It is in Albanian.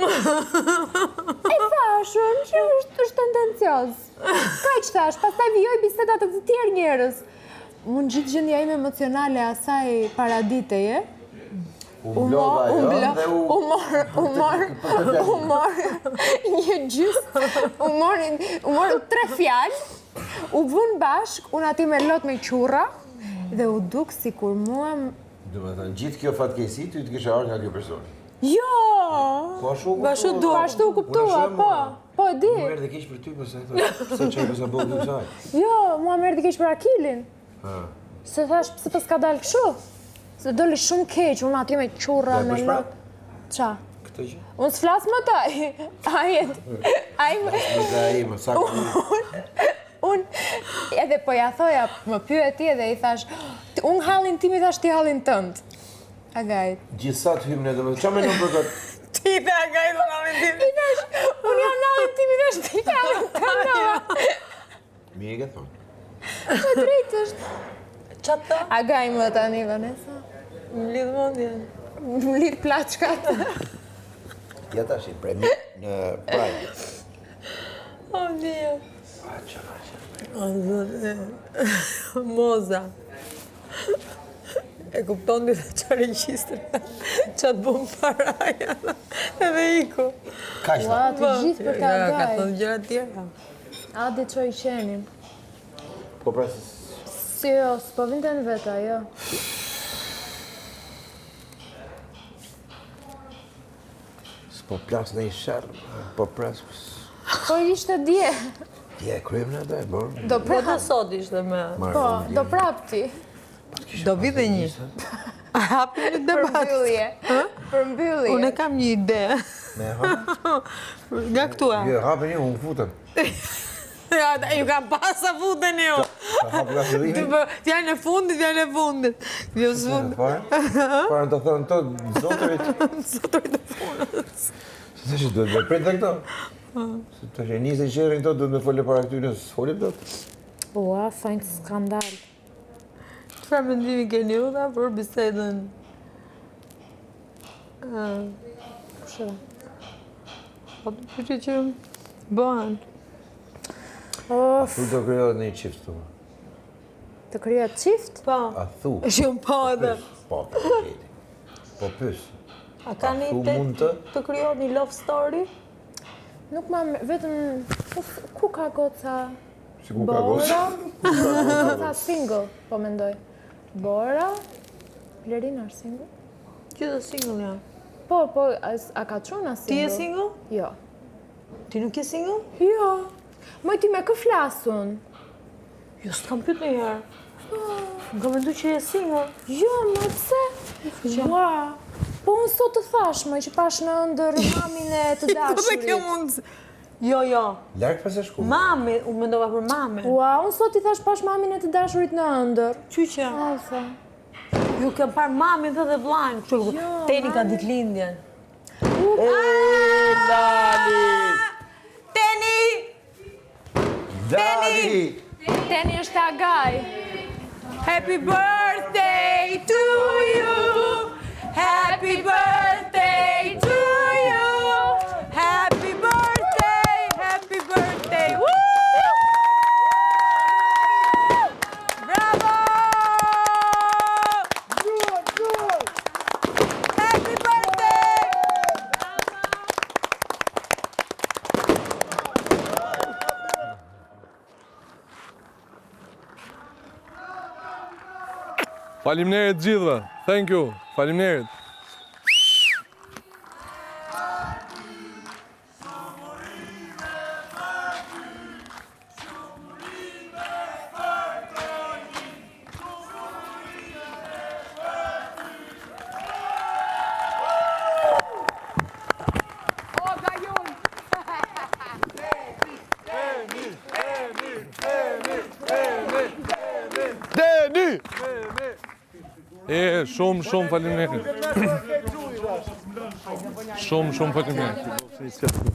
E thashun që është tendencios. Ka që thash, pastaj vijoj bisedat të tjerë njerëz. Unë gjithë gjendja ime emocionale asaj paraditeje, u mor një gjysë, u mor 3 fjalë, u vun bashk, unë ati me lot me qurra, dhe u duk si kur mua... Do me thënë, gjithë kjo fatkeqësi ty të kisha ardhur nga kjo person. Jo! Po ashtu Ashtu kuptua, po e di. Mua merr dhe keq për ty, pse sa çaj pse bëu ty kësaj. Jo, mua merr dhe keq për Akilin. Se thash, pse pas ka dalë kështu? Se doli shumë keq, unë atje me qurra, me lot. Qa? Këtë gjë? Unë s'flas më taj. Unë edhe po ja thoja, më pyeti edhe i thash, unë hallin tim i thash ti hallin tënd. Agajt. Gjithsa të hymë ne dhe me qa me në për këtë? Ti dhe Agajt unë hallin tim. I thash, unë jam hallin tim i thash ti hallin tënd. Mi e ke thonë. Po drejt është. Qatë të? Agaj më tani, Vanessa. Më lidhë mundjen. Më lidh plaçkat. Ja tash i premi në prajë. O, Dio. Moza. E kupton një dhe qa regjistre, qa të bëm paraja, edhe iku. Ka ishta? Ua, të gjithë për ta Ka Agaj. thonë gjëra tjera. Adi që i qenim. Po prasë. Si jo, s'po vinte në veta, jo. S'po plas në i shërë, po prasë. Po ishte dje. Tje e kryem në dhe, bërë. Do Po të prap, sot ishte me... po, do prap ti. Do vi dhe një. A hapi një debat. Përmbyllje. Përmbyllje. Unë e kam një ide. Me hapë? Nga këtu e. Jo, hapë një, unë futëm. Ja, ju kam pasa futën jo. Ka hapë nga fillimi? Fjallë e fundit, fjallë e fundit. Jo s'fundit. Parën të thonë të zotërit. Zotërit e punës. Se që duhet me prit dhe këto? Se të që njëse i qerin këto, duhet me folje para këtyre, s'folim do të? Ua, fajnë skandal. Çfarë mendimi keni ju dha për bisedën? Kushëra. Po të pyetje që bëhen. Of, Thu do kryohet në i qift të më. të kryet qift? Po. A thu? Shumë po edhe. Po, po, gjeti. Po pys. A ka një thu mund të? të krijohet një love story? Nuk ma vetëm, ku ka goca? Si ku ka gosë? Bora? Goca single, po mendoj. Bora? Blerina është single? Gjithë single janë. Po, a ka quna single? Ti je single? Jo. Ti nuk je single? Jo. Moj ti me kë flasun? Jo, s'kam pyet ndonjëherë. Më ka mendu që je single. Jo, më pse? Ua. Po unë sot të thash, më që pash në ndër mamin e të Po dhe kjo dashurit. mund. Jo, jo. Larkë pas e shku? Mami, unë mendova për mame. Ua, unë sot i thash pash mamin e të dashurit në ndër. Qyqja. Alfa. Ju kam parë mamin dhe vllajën. Jo, Teni ka ditëlindjen. Dali! Teni! Dali! Teni është Agaj. Happy birthday to you! Faleminderit gjithëve. Thank you. Faleminderit. Deni! Shumë faleminderit. Shumë faleminderit.